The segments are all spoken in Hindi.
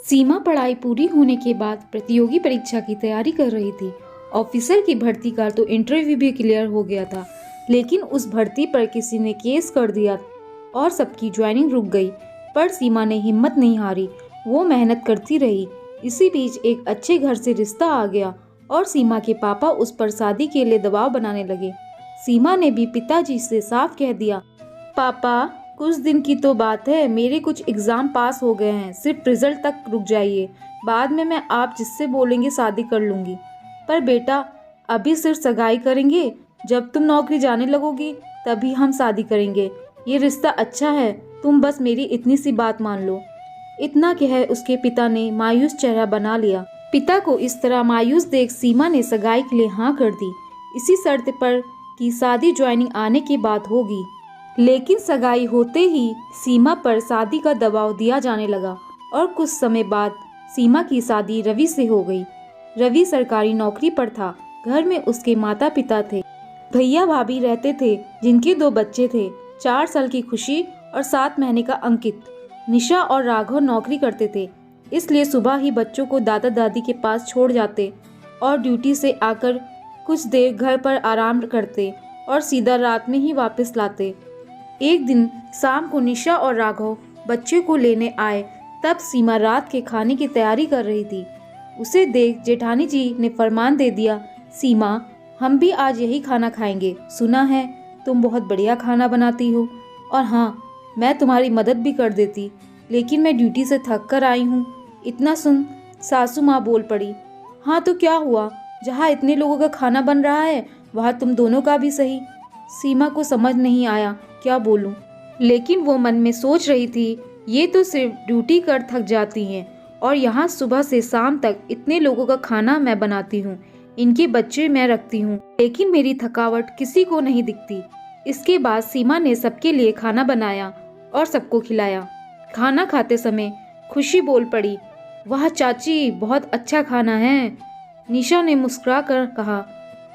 सीमा पढ़ाई पूरी होने के बाद प्रतियोगी परीक्षा की तैयारी कर रही थी। ऑफिसर की भर्ती का तो इंटरव्यू भी क्लियर हो गया था, लेकिन उस भर्ती पर किसी ने केस कर दिया और सबकी ज्वाइनिंग रुक गई। पर सीमा ने हिम्मत नहीं हारी, वो मेहनत करती रही। इसी बीच एक अच्छे घर से रिश्ता आ गया और सीमा के पापा उस पर शादी के लिए दबाव बनाने लगे। सीमा ने भी पिताजी से साफ कह दिया, पापा कुछ दिन की तो बात है, मेरे कुछ एग्जाम पास हो गए हैं, सिर्फ रिजल्ट तक रुक जाइए, बाद में मैं आप जिससे बोलेंगे शादी कर लूँगी। पर बेटा अभी सिर्फ सगाई करेंगे, जब तुम नौकरी जाने लगोगी तभी हम शादी करेंगे। ये रिश्ता अच्छा है, तुम बस मेरी इतनी सी बात मान लो। इतना कह उसके पिता ने मायूस चेहरा बना लिया। पिता को इस तरह मायूस देख सीमा ने सगाई के लिए हाँ कर दी, इसी शर्त पर कि शादी ज्वाइनिंग आने के बाद होगी। लेकिन सगाई होते ही सीमा पर शादी का दबाव दिया जाने लगा और कुछ समय बाद सीमा की शादी रवि से हो गई। रवि सरकारी नौकरी पर था। घर में उसके माता पिता थे, भैया भाभी रहते थे जिनके 2 बच्चे थे, 4 साल की खुशी और 7 महीने का अंकित। निशा और राघव नौकरी करते थे, इसलिए सुबह ही बच्चों को दादा दादी के पास छोड़ जाते और ड्यूटी से आकर कुछ देर घर पर आराम करते और सीधा रात में ही वापस लाते। एक दिन शाम को निशा और राघव बच्चे को लेने आए, तब सीमा रात के खाने की तैयारी कर रही थी। उसे देख जेठानी जी ने फरमान दे दिया, सीमा हम भी आज यही खाना खाएंगे, सुना है तुम बहुत बढ़िया खाना बनाती हो, और हाँ मैं तुम्हारी मदद भी कर देती, लेकिन मैं ड्यूटी से थक कर आई हूँ। इतना सुन सासू माँ बोल पड़ी, हाँ तो क्या हुआ, जहाँ इतने लोगों का खाना बन रहा है वहाँ तुम दोनों का भी सही। सीमा को समझ नहीं आया क्या बोलूं, लेकिन वो मन में सोच रही थी ये तो सिर्फ ड्यूटी कर थक जाती हैं और यहाँ सुबह से शाम तक इतने लोगों का खाना मैं बनाती हूँ, इनके बच्चे मैं रखती हूँ, लेकिन मेरी थकावट किसी को नहीं दिखती। इसके बाद सीमा ने सबके लिए खाना बनाया और सबको खिलाया। खाना खाते समय खुशी बोल पड़ी, वाह चाची बहुत अच्छा खाना है। निशा ने मुस्कुरा कर कहा,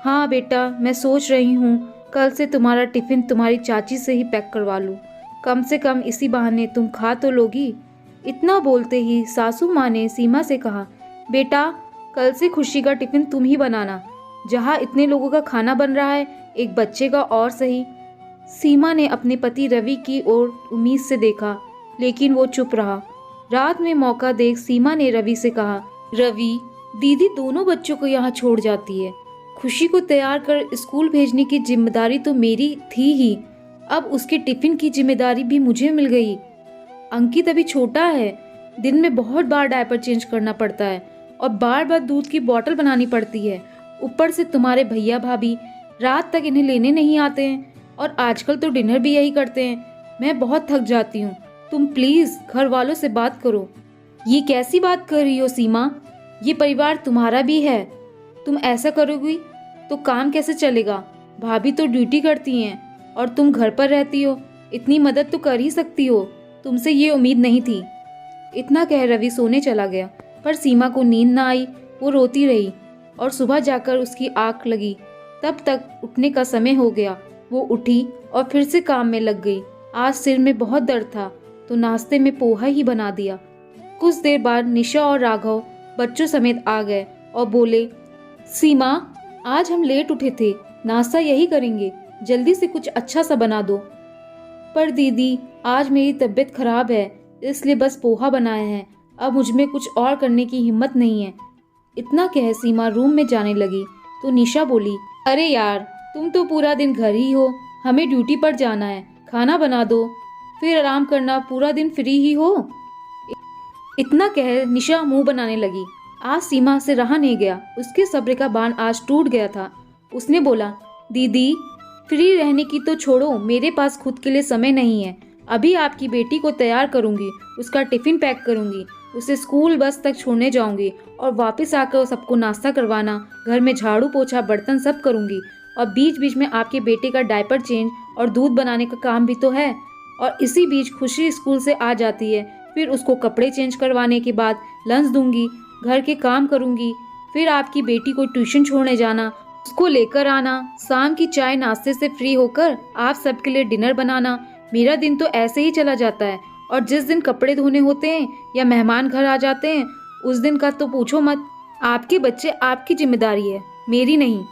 हाँ बेटा मैं सोच रही हूँ कल से तुम्हारा टिफिन तुम्हारी चाची से ही पैक करवा लूँ, कम से कम इसी बहाने तुम खा तो लोगी। इतना बोलते ही सासू माँ ने सीमा से कहा, बेटा कल से खुशी का टिफिन तुम ही बनाना, जहाँ इतने लोगों का खाना बन रहा है एक बच्चे का और सही। सीमा ने अपने पति रवि की ओर उम्मीद से देखा, लेकिन वो चुप रहा। रात में मौका देख सीमा ने रवि से कहा, रवि दीदी दोनों बच्चों को यहाँ छोड़ जाती है, खुशी को तैयार कर स्कूल भेजने की जिम्मेदारी तो मेरी थी ही, अब उसके टिफिन की जिम्मेदारी भी मुझे मिल गई। अंकित अभी छोटा है, दिन में बहुत बार डायपर चेंज करना पड़ता है और बार बार दूध की बोतल बनानी पड़ती है। ऊपर से तुम्हारे भैया भाभी रात तक इन्हें लेने नहीं आते हैं और आजकल तो डिनर भी यही करते हैं। मैं बहुत थक जाती हूँ, तुम प्लीज घर वालों से बात करो। ये कैसी बात कर रही हो सीमा, ये परिवार तुम्हारा भी है, तुम ऐसा करोगी तो काम कैसे चलेगा। भाभी तो ड्यूटी करती हैं और तुम घर पर रहती हो, इतनी मदद तो कर ही सकती हो, तुमसे ये उम्मीद नहीं थी। इतना कह रवि सोने चला गया, पर सीमा को नींद ना आई, वो रोती रही और सुबह जाकर उसकी आँख लगी, तब तक उठने का समय हो गया। वो उठी और फिर से काम में लग गई। आज सिर में बहुत दर्द था तो नाश्ते में पोहा ही बना दिया। कुछ देर बाद निशा और राघव बच्चों समेत आ गए और बोले, सीमा आज हम लेट उठे थे, नाश्ता यही करेंगे, जल्दी से कुछ अच्छा सा बना दो। पर दीदी आज मेरी तबीयत खराब है, इसलिए बस पोहा बनाए हैं, अब मुझमें कुछ और करने की हिम्मत नहीं है। इतना कह सीमा रूम में जाने लगी तो निशा बोली, अरे यार तुम तो पूरा दिन घर ही हो, हमें ड्यूटी पर जाना है, खाना बना दो फिर आराम करना, पूरा दिन फ्री ही हो। इतना कह निशा मुंह बनाने लगी। आज सीमा से रहा नहीं गया, उसके सब्र का बांध आज टूट गया था। उसने बोला, दीदी फ्री रहने की तो छोड़ो, मेरे पास खुद के लिए समय नहीं है। अभी आपकी बेटी को तैयार करूंगी, उसका टिफिन पैक करूंगी, उसे स्कूल बस तक छोड़ने जाऊंगी और वापस आकर सबको नाश्ता करवाना, घर में झाड़ू पोछा बर्तन सब करूंगी, और बीच बीच में आपके बेटे का डायपर चेंज और दूध बनाने का काम भी तो है। और इसी बीच खुशी स्कूल से आ जाती है, फिर उसको कपड़े चेंज करवाने के बाद लंच दूंगी, घर के काम करूंगी, फिर आपकी बेटी को ट्यूशन छोड़ने जाना, उसको लेकर आना, शाम की चाय नाश्ते से फ्री होकर आप सबके लिए डिनर बनाना। मेरा दिन तो ऐसे ही चला जाता है और जिस दिन कपड़े धोने होते हैं या मेहमान घर आ जाते हैं, उस दिन का तो पूछो मत। आपके बच्चे आपकी जिम्मेदारी है, मेरी नहीं।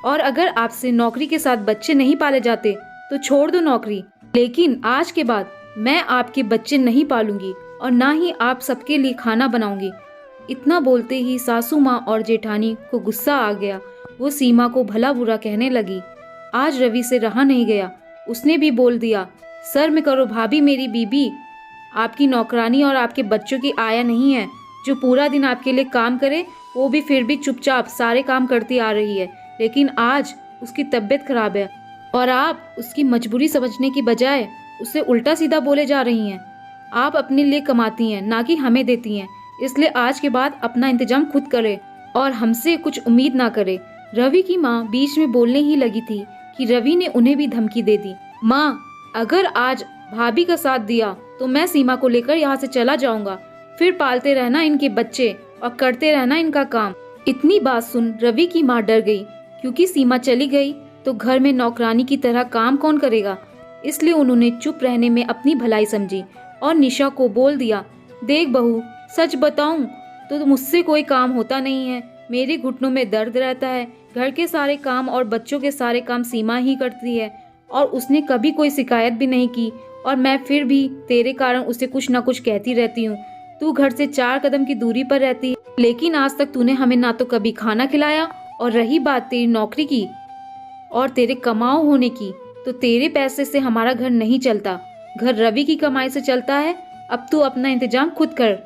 और अगर आपसे नौकरी के साथ बच्चे नहीं पाले जाते तो छोड़ दो नौकरी, लेकिन आज के बाद मैं आपके बच्चे नहीं पालूंगी और ना ही आप सबके लिए खाना बनाऊंगी। इतना बोलते ही सासू माँ और जेठानी को गुस्सा आ गया। वो सीमा को भला बुरा कहने लगी। आज रवि से रहा नहीं गया, उसने भी बोल दिया, सर में करो भाभी, मेरी बीबी आपकी नौकरानी और आपके बच्चों की आया नहीं है जो पूरा दिन आपके लिए काम करे, वो भी फिर भी चुपचाप सारे काम करती आ रही है। लेकिन आज उसकी तबीयत खराब है और आप उसकी मजबूरी समझने की बजाय उसे उल्टा सीधा बोले जा रही हैं। आप अपने लिए कमाती हैं, ना कि हमें देती हैं, इसलिए आज के बाद अपना इंतजाम खुद करे और हमसे कुछ उम्मीद ना करे। रवि की माँ बीच में बोलने ही लगी थी कि रवि ने उन्हें भी धमकी दे दी। माँ, अगर आज भाभी का साथ दिया तो मैं सीमा को लेकर यहाँ से चला जाऊंगा, फिर पालते रहना इनके बच्चे और करते रहना इनका काम। इतनी बात सुन रवि की माँ डर गई, क्योंकि सीमा चली गई तो घर में नौकरानी की तरह काम कौन करेगा। इसलिए उन्होंने चुप रहने में अपनी भलाई समझी और निशा को बोल दिया, देख बहू, सच बताऊं तो मुझसे कोई काम होता नहीं है, मेरे घुटनों में दर्द रहता है। घर के सारे काम और बच्चों के सारे काम सीमा ही करती है और उसने कभी कोई शिकायत भी नहीं की, और मैं फिर भी तेरे कारण उसे कुछ ना कुछ कहती रहती हूँ। तू घर से 4 कदम की दूरी पर रहती है, लेकिन आज तक तूने हमें ना तो कभी खाना खिलाया, और रही बात तेरी नौकरी की और तेरे कमाओ होने की, तो तेरे पैसे से हमारा घर नहीं चलता, घर रवि की कमाई से चलता है। अब तू अपना इंतजाम खुद कर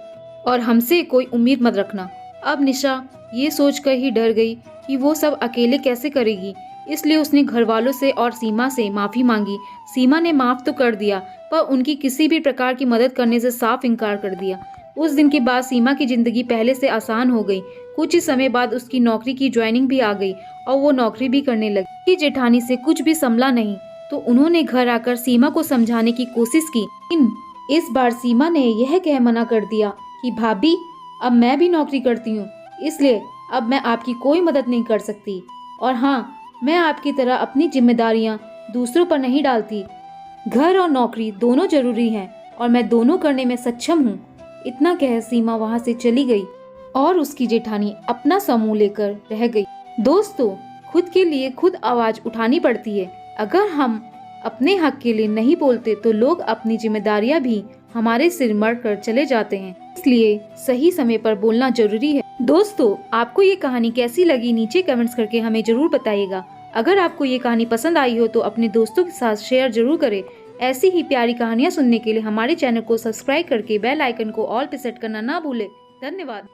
और हमसे कोई उम्मीद मत रखना। अब निशा ये सोचकर ही डर गई कि वो सब अकेले कैसे करेगी, इसलिए उसने घर वालों से और सीमा से माफ़ी मांगी। सीमा ने माफ़ तो कर दिया, पर उनकी किसी भी प्रकार की मदद करने से साफ इनकार कर दिया। उस दिन के बाद सीमा की जिंदगी पहले से आसान हो गई। कुछ ही समय बाद उसकी नौकरी की ज्वाइनिंग भी आ गई और वो नौकरी भी करने लगी। कि जेठानी से कुछ भी संभला नहीं तो उन्होंने घर आकर सीमा को समझाने की कोशिश की, लेकिन इस बार सीमा ने यह कह मना कर दिया कि भाभी, अब मैं भी नौकरी करती हूँ, इसलिए अब मैं आपकी कोई मदद नहीं कर सकती। और हाँ, मैं आपकी तरह अपनी जिम्मेदारियाँ दूसरों पर नहीं डालती। घर और नौकरी दोनों जरूरी हैं और मैं दोनों करने में सक्षम हूँ। इतना कह सीमा वहाँ से चली गई और उसकी जेठानी अपना समूह लेकर रह गई। दोस्तों, खुद के लिए खुद आवाज उठानी पड़ती है। अगर हम अपने हक के लिए नहीं बोलते तो लोग अपनी जिम्मेदारियां भी हमारे सिर मर कर चले जाते हैं। इसलिए सही समय पर बोलना जरूरी है। दोस्तों, आपको ये कहानी कैसी लगी नीचे कमेंट्स करके हमें जरूर बताइएगा। अगर आपको ये कहानी पसंद आई हो तो अपने दोस्तों के साथ शेयर जरूर करें। ऐसी ही प्यारी कहानियाँ सुनने के लिए हमारे चैनल को सब्सक्राइब करके बेल आइकन को ऑल पे सेट करना ना भूले। धन्यवाद।